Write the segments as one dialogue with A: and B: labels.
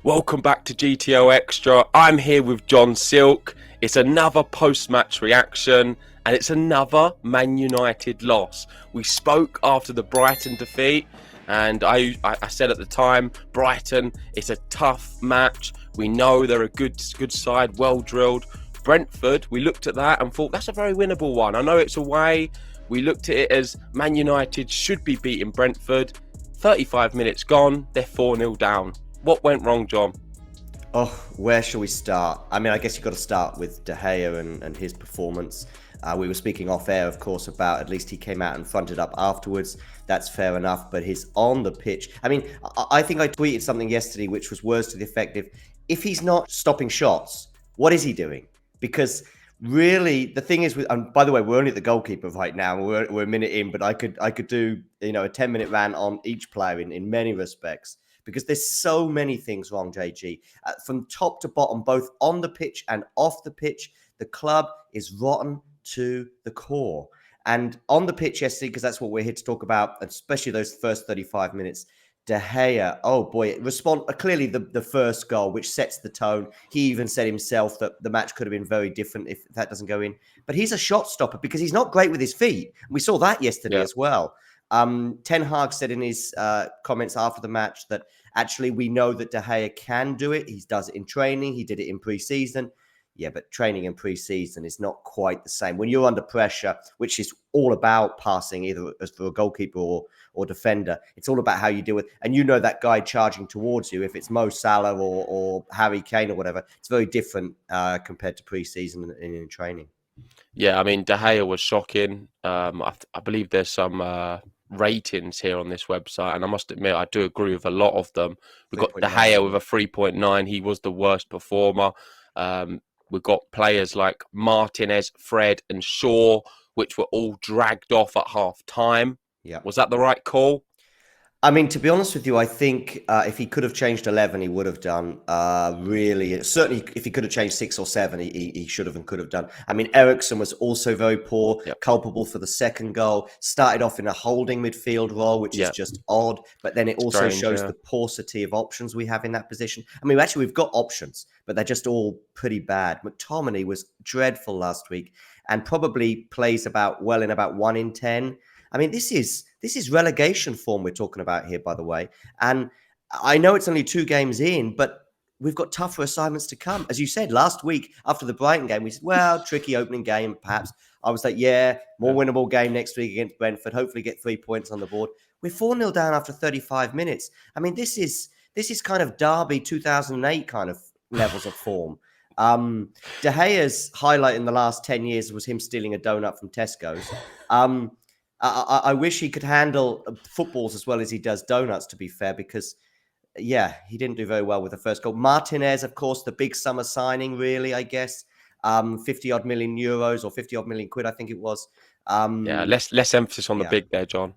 A: Welcome back to GTO Extra. I'm here with John Silk. It's another post-match reaction and it's another Man United loss. We spoke after the Brighton defeat and I said at the time, Brighton, it's a tough match. We know they're a good side, well drilled. Brentford, we looked at that and thought that's a very winnable one. I know it's away. We looked at it as Man United should be beating Brentford. 35 minutes gone, they're 4-0 down. What went wrong, John?
B: Oh, where shall we start? I mean, I guess you've got to start with De Gea and his performance. We were speaking off air, of course, about at least he came out and fronted up afterwards. That's fair enough. But his on the pitch, I mean, I think I tweeted something yesterday which was words to the effect of, if he's not stopping shots, what is he doing? Because really, the thing is, and by the way, we're only at the goalkeeper right now. We're a minute in, but I could do a 10-minute rant on each player in many respects. Because there's so many things wrong, JG. From top to bottom, both on the pitch and off the pitch, the club is rotten to the core. And on the pitch yesterday, because that's what we're here to talk about, especially those first 35 minutes, De Gea, oh boy, clearly the first goal, which sets the tone. He even said himself that the match could have been very different if that doesn't go in. But he's a shot stopper because he's not great with his feet. We saw that yesterday as well. Ten Hag said in his comments after the match that actually we know that De Gea can do it. He does it in training. He did it in pre-season. Yeah, but training in pre-season is not quite the same. When you're under pressure, which is all about passing, either as for a goalkeeper or defender, it's all about how you deal with. And you know that guy charging towards you, if it's Mo Salah or Harry Kane or whatever, it's very different compared to pre-season and in training.
A: Yeah, I mean, De Gea was shocking. I believe there's some ratings here on this website, and I must admit, I do agree with a lot of them. We've got De Gea with a 3.9. He was the worst performer. We've got players like Martinez, Fred, and Shaw, which were all dragged off at half time.
B: Yeah.
A: Was that the right call?
B: I mean, to be honest with you, I think if he could have changed 11, he would have done. Really, certainly, if he could have changed 6 or 7, he should have and could have done. I mean, Eriksen was also very poor, culpable for the second goal. Started off in a holding midfield role, which is just odd. But then it also shows the paucity of options we have in that position. I mean, actually, we've got options, but they're just all pretty bad. McTominay was dreadful last week and probably plays about 1 in 10. I mean, this is relegation form we're talking about here, by the way. And I know it's only 2 games in, but we've got tougher assignments to come. As you said, last week after the Brighton game, we said, well, tricky opening game, perhaps. I was like, more winnable game next week against Brentford. Hopefully get 3 points on the board. We're 4-0 down after 35 minutes. I mean, this is kind of Derby 2008 kind of levels of form. De Gea's highlight in the last 10 years was him stealing a donut from Tesco's. I wish he could handle footballs as well as he does donuts, to be fair, because, he didn't do very well with the first goal. Martinez, of course, the big summer signing, really, I guess. 50-odd million euros or 50-odd million quid, I think it was.
A: Less emphasis on the big there, John.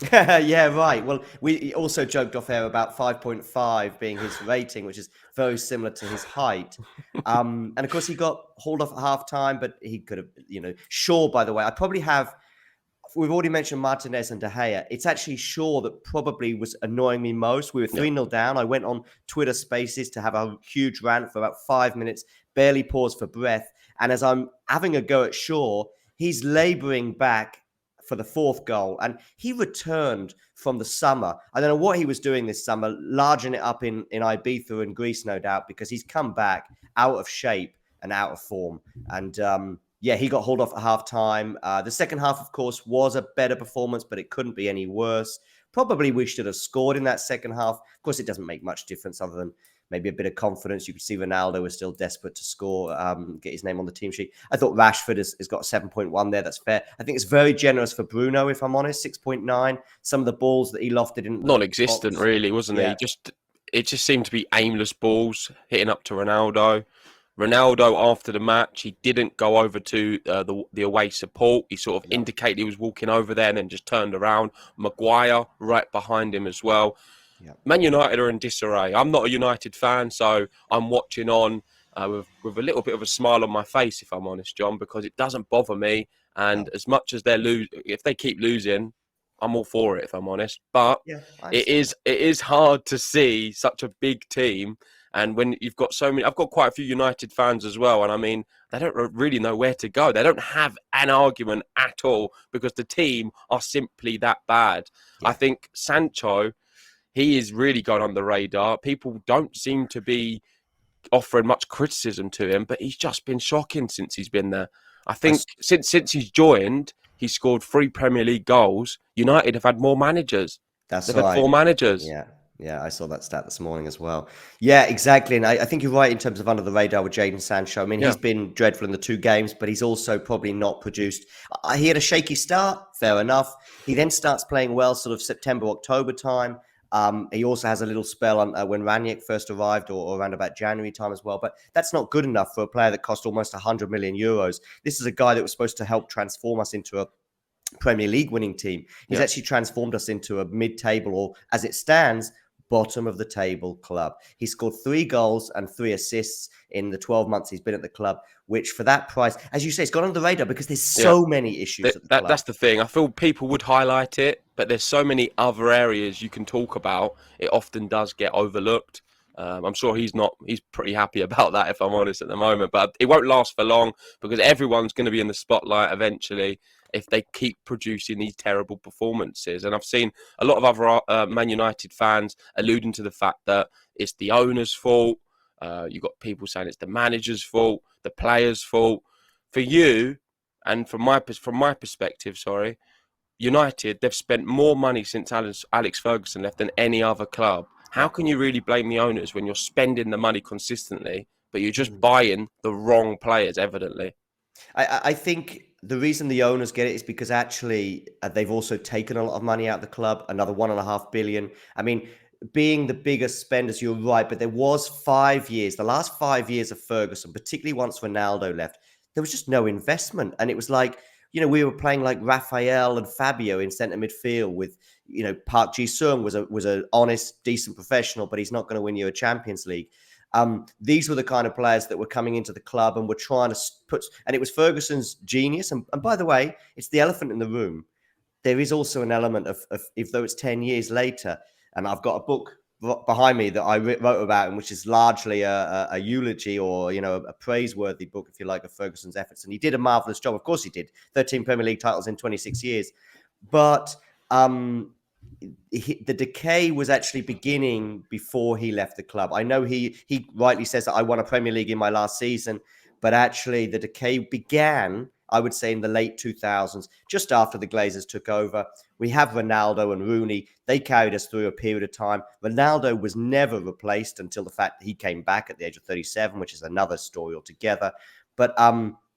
B: Yeah, right. Well, we also joked off air about 5.5 being his rating, which is very similar to his height. And, of course, he got hauled off at half-time, but he could have, Shaw, by the way, I probably have... We've already mentioned Martinez and De Gea. It's actually Shaw that probably was annoying me most. We were 3-0 down. I went on Twitter Spaces to have a huge rant for about 5 minutes, barely paused for breath. And as I'm having a go at Shaw, he's labouring back for the 4th goal. And he returned from the summer. I don't know what he was doing this summer, larging it up in Ibiza and Greece, no doubt, because he's come back out of shape and out of form. And... he got hauled off at half-time. The second half, of course, was a better performance, but it couldn't be any worse. Probably we should have scored in that second half. Of course, it doesn't make much difference other than maybe a bit of confidence. You could see Ronaldo was still desperate to score, get his name on the team sheet. I thought Rashford has got 7.1 there. That's fair. I think it's very generous for Bruno, if I'm honest, 6.9. Some of the balls that he lofted in
A: non-existent, really, wasn't he? It just seemed to be aimless balls hitting up to Ronaldo. Ronaldo, after the match, he didn't go over to the away support. He sort of indicated he was walking over there and then just turned around. Maguire right behind him as well. Man United are in disarray. I'm not a United fan, so I'm watching on with a little bit of a smile on my face, if I'm honest, John, because it doesn't bother me. And as much as if they keep losing, I'm all for it if I'm honest. But
B: Yeah, I
A: it
B: understand.
A: is hard to see such a big team, and when you've got so many, I've got quite a few United fans as well, and I mean they don't really know where to go. They don't have an argument at all because the team are simply that bad. I
B: Yeah.
A: think Sancho, he is really gone on the radar. People don't seem to be offering much criticism to him, but he's just been shocking since he's been there. I
B: I,
A: think since he's joined, he's scored 3 Premier League goals. United have had more managers.
B: That's
A: They've had
B: right.
A: 4 managers.
B: Yeah. Yeah, I saw that stat this morning as well. Yeah, exactly. And I think you're right in terms of under the radar with Jadon Sancho. I mean,
A: Yeah,
B: he's been dreadful in the 2 games, but he's also probably not produced. He had a shaky start, fair enough. He then starts playing well sort of September, October time. He also has a little spell on when Ranić first arrived or around about January time as well. But that's not good enough for a player that cost almost 100 million euros. This is a guy that was supposed to help transform us into a Premier League winning team. He's
A: yeah.
B: actually transformed us into a mid-table, or as it stands, bottom of the table club. He scored 3 goals and 3 assists in the 12 months he's been at the club, which for that price, as you say, it's gone under the radar because there's
A: Yeah.
B: so many issues at the club.
A: That's the thing. I feel people would highlight it, but there's so many other areas you can talk about. It often does get overlooked. I'm sure he's not. He's pretty happy about that, if I'm honest, at the moment. But it won't last for long because everyone's going to be in the spotlight eventually if they keep producing these terrible performances. And I've seen a lot of other Man United fans alluding to the fact that it's the owner's fault. You've got people saying it's the manager's fault, the players' fault. For you, and from my perspective, sorry, United, they've spent more money since Alex Ferguson left than any other club. How
B: Yeah.
A: can you really blame the owners when you're spending the money consistently, but you're just buying the wrong players, evidently?
B: I think the reason the owners get it is because actually they've also taken a lot of money out of the club, another 1.5 billion. I mean, being the biggest spenders, you're right, but there was 5 years, the last 5 years of Ferguson, particularly once Ronaldo left, there was just no investment. And it was like, we were playing like Rafael and Fabio in centre midfield with, Park Ji-sung was a honest, decent professional, but he's not going to win you a Champions League. These were the kind of players that were coming into the club and were trying to put, and it was Ferguson's genius. And by the way, it's the elephant in the room. There is also an element of if though it's 10 years later, and I've got a book behind me that I wrote about him, which is largely a eulogy or, a praiseworthy book, if you like, of Ferguson's efforts. And he did a marvelous job. Of course he did. 13 Premier League titles in 26 years. But the decay was actually beginning before he left the club. I know he rightly says that I won a Premier League in my last season, but actually the decay began, I would say, in the late 2000s, just after the Glazers took over. We have Ronaldo and Rooney. They carried us through a period of time. Ronaldo was never replaced until the fact that he came back at the age of 37, which is another story altogether. But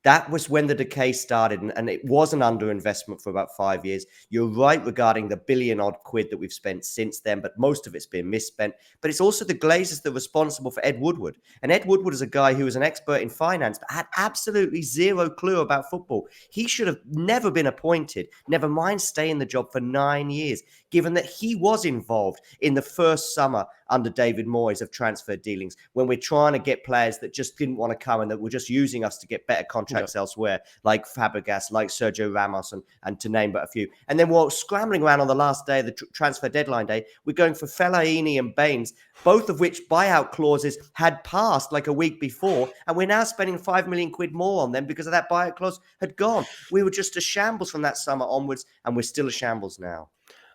B: that was when the decay started, and it was an underinvestment for about 5 years. You're right regarding the billion-odd quid that we've spent since then, but most of it's been misspent. But it's also the Glazers that are responsible for Ed Woodward. And Ed Woodward is a guy who was an expert in finance, but had absolutely zero clue about football. He should have never been appointed, never mind stay in the job for 9 years, given that he was involved in the first summer under David Moyes of transfer dealings, when we're trying to get players that just didn't want to come and that were just using us to get better contracts elsewhere, like Fabregas, like Sergio Ramos, and to name but a few. And then we're scrambling around on the last day of the transfer deadline day. We're going for Fellaini and Baines, both of which buyout clauses had passed like a week before, and we're now spending 5 million quid more on them because of that buyout clause had gone. We were just a shambles from that summer onwards, and we're still a shambles now.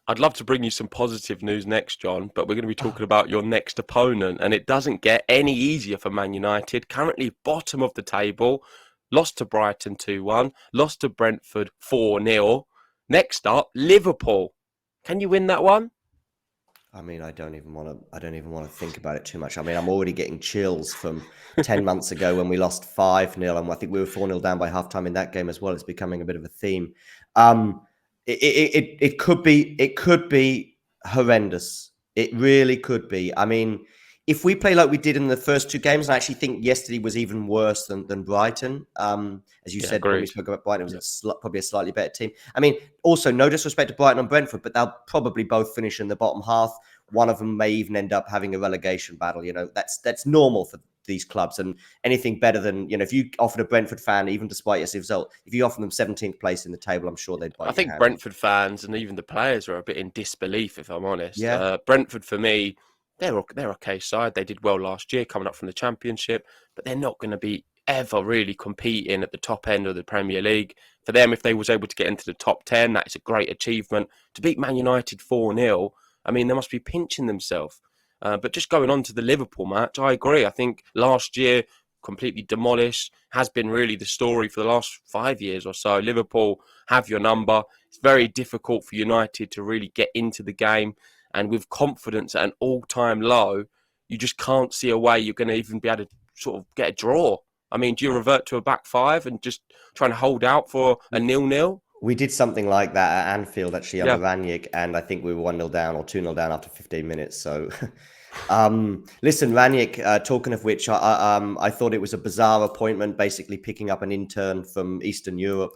A: I'd love to bring you some positive news next, John, but we're going to be talking about your next opponent, and it doesn't get any easier for Man United. Currently bottom of the table, lost to Brighton 2-1, lost to Brentford 4-0. Next up, Liverpool. Can you win that one?
B: I mean, I don't even want to think about it too much. I mean, I'm already getting chills from 10 months ago when we lost 5-0, and I think we were 4-0 down by halftime in that game as well. It's becoming a bit of a theme. It could be horrendous. It really could be. I mean, if we play like we did in the first 2 games, and I actually think yesterday was even worse than Brighton. As you said, when we spoke about Brighton, it was probably a slightly better team. I mean, also no disrespect to Brighton and Brentford, but they'll probably both finish in the bottom half. One of them may even end up having a relegation battle. That's normal these clubs, and anything better than, if you offered a Brentford fan, even despite your result, if you offer them 17th place in the table, I'm sure they'd bite
A: I
B: your
A: think
B: hand off.
A: Brentford fans and even the players are a bit in disbelief, if I'm honest.
B: Yeah.
A: Brentford, for me, they're okay side. They did well last year, coming up from the Championship, but they're not going to be ever really competing at the top end of the Premier League. For them, if they was able to get into the top 10, that is a great achievement. To beat Man United 4-0, I mean, they must be pinching themselves. But just going on to the Liverpool match, I agree. I think last year, completely demolished, has been really the story for the last 5 years or so. Liverpool have your number. It's very difficult for United to really get into the game. And with confidence at an all-time low, you just can't see a way you're going to even be able to sort of get a draw. I mean, do you revert to a back five and just try and hold out for a 0-0?
B: We did something like that at Anfield, actually, under
A: Yeah.
B: Ranić, and I think we were 1-0 down or 2-0 down after 15 minutes. So, listen, Ranić, talking of which, I thought it was a bizarre appointment, basically picking up an intern from Eastern Europe.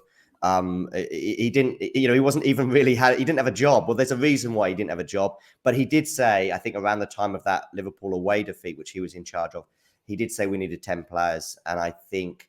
B: He didn't, he wasn't even really, he didn't have a job. Well, there's a reason why he didn't have a job, but he did say, I think around the time of that Liverpool away defeat, which he was in charge of, he did say we needed 10 players. And I think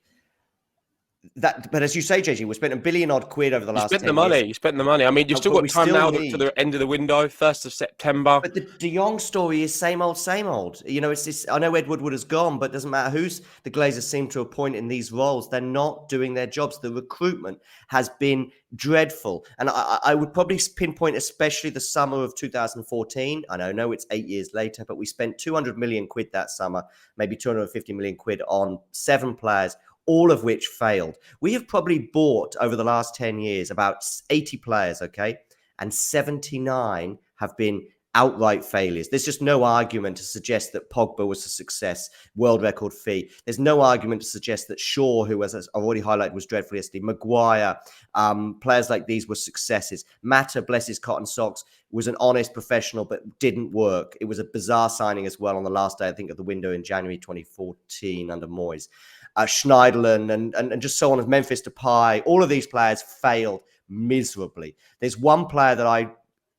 B: that, but as you say, JG, we spent £1 billion odd over the last 10 years.
A: You spent the money. I mean, you've still
B: But
A: got
B: we
A: time
B: still
A: now
B: need-
A: to the end of the window, 1st of September.
B: But the De Jong story is same old, same old. It's I know Ed Woodward has gone, but it doesn't matter who's the Glazers seem to appoint in these roles. They're not doing their jobs. The recruitment has been dreadful. And I would probably pinpoint especially the summer of 2014. I know it's 8 years later, but we spent 200 million quid that summer, maybe 250 million quid on 7 players, all of which failed. We have probably bought over the last 10 years about 80 players, okay? And 79 have been outright failures. There's just no argument to suggest that Pogba was a success, world record fee. There's no argument to suggest that Shaw, who, as I've already highlighted, was dreadful yesterday, Maguire, players like these were successes. Mata, bless his cotton socks, was an honest professional, but didn't work. It was a bizarre signing as well on the last day, I think, of the window in January 2014 under Moyes. Schneiderlin and just so on as Memphis Depay, all of these players failed miserably. There's one player that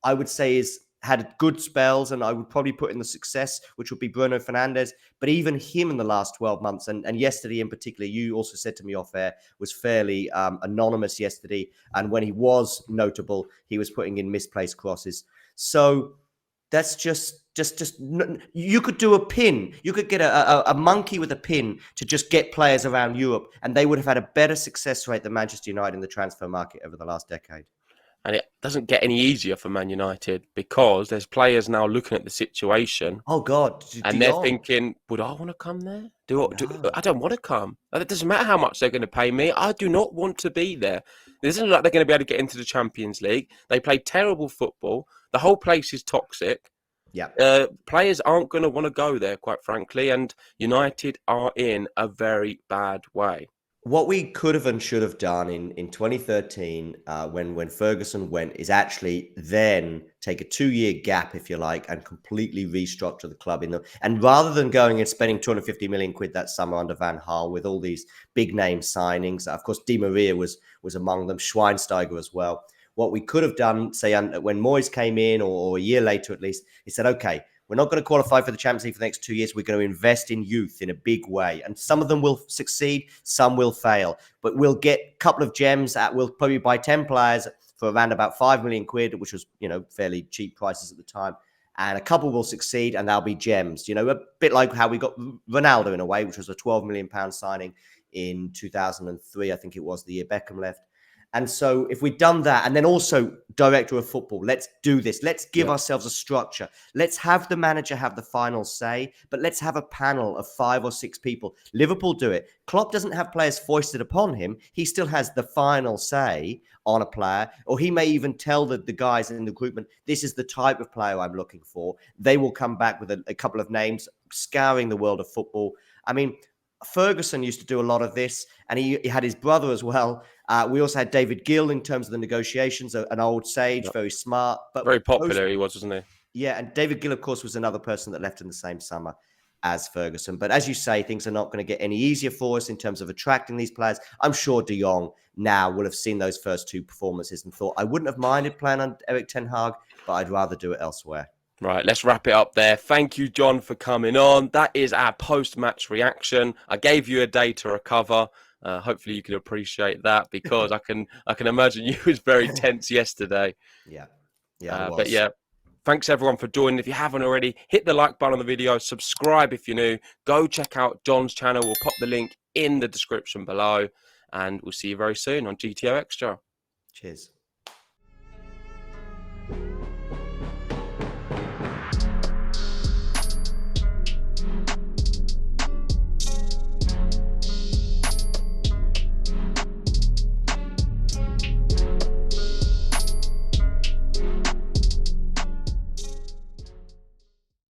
B: I would say had good spells, and I would probably put in the success, which would be Bruno Fernandes. But even him in the last 12 months, and yesterday in particular, you also said to me off air, was fairly anonymous yesterday. And when he was notable, he was putting in misplaced crosses. So that's just you could do a pin. You could get a monkey with a pin to just get players around Europe, and they would have had a better success rate than Manchester United in the transfer market over the last decade.
A: And it doesn't get any easier for Man United because there's players now looking at the situation.
B: Oh God!
A: And they're thinking, would I want to come there? I don't want to come. It doesn't matter how much they're going to pay me. I do not want to be there. It isn't like they're going to be able to get into the Champions League. They play terrible football. The whole place is toxic.
B: Yeah.
A: Players aren't going to want to go there, quite frankly. And United are in a very bad way.
B: What we could have and should have done in 2013, when Ferguson went, is actually then take a 2-year gap, if you like, and completely restructure the club and rather than going and spending 250 million quid that summer under Van Gaal with all these big name signings, of course, Di Maria was among them, Schweinsteiger as well. What we could have done, say, when Moyes came in, or a year later at least, he said, okay, we're not going to qualify for the Champions League for the next 2 years. We're going to invest in youth in a big way. And some of them will succeed, some will fail. But we'll get a couple of gems. We'll probably buy 10 players for around about 5 million quid, which was, fairly cheap prices at the time. And a couple will succeed and they'll be gems. A bit like how we got Ronaldo in a way, which was a £12 million signing in 2003, I think it was, the year Beckham left. And so if we'd done that, and then also director of football, let's do this. Let's give ourselves a structure. Let's have the manager have the final say, but let's have a panel of 5 or 6 people. Liverpool do it. Klopp doesn't have players foisted upon him. He still has the final say on a player, or he may even tell the guys in the recruitment, this is the type of player I'm looking for. They will come back with a couple of names, scouring the world of football. I mean, Ferguson used to do a lot of this, and he had his brother as well. We also had David Gill in terms of the negotiations, an old sage, very smart. But
A: very popular he was, wasn't he?
B: Yeah, and David Gill, of course, was another person that left in the same summer as Ferguson. But as you say, things are not going to get any easier for us in terms of attracting these players. I'm sure De Jong now will have seen those first 2 performances and thought, I wouldn't have minded playing on Erik ten Hag, but I'd rather do it elsewhere.
A: Right, let's wrap it up there. Thank you, John, for coming on. That is our post-match reaction. I gave you a day to recover. Hopefully, you can appreciate that because I can imagine you was very tense yesterday.
B: Yeah, yeah, it
A: But
B: was.
A: yeah, thanks everyone for joining. If you haven't already, hit the like button on the video, subscribe if you're new. Go check out John's channel. We'll pop the link in the description below, and we'll see you very soon on GTO Extra.
B: Cheers.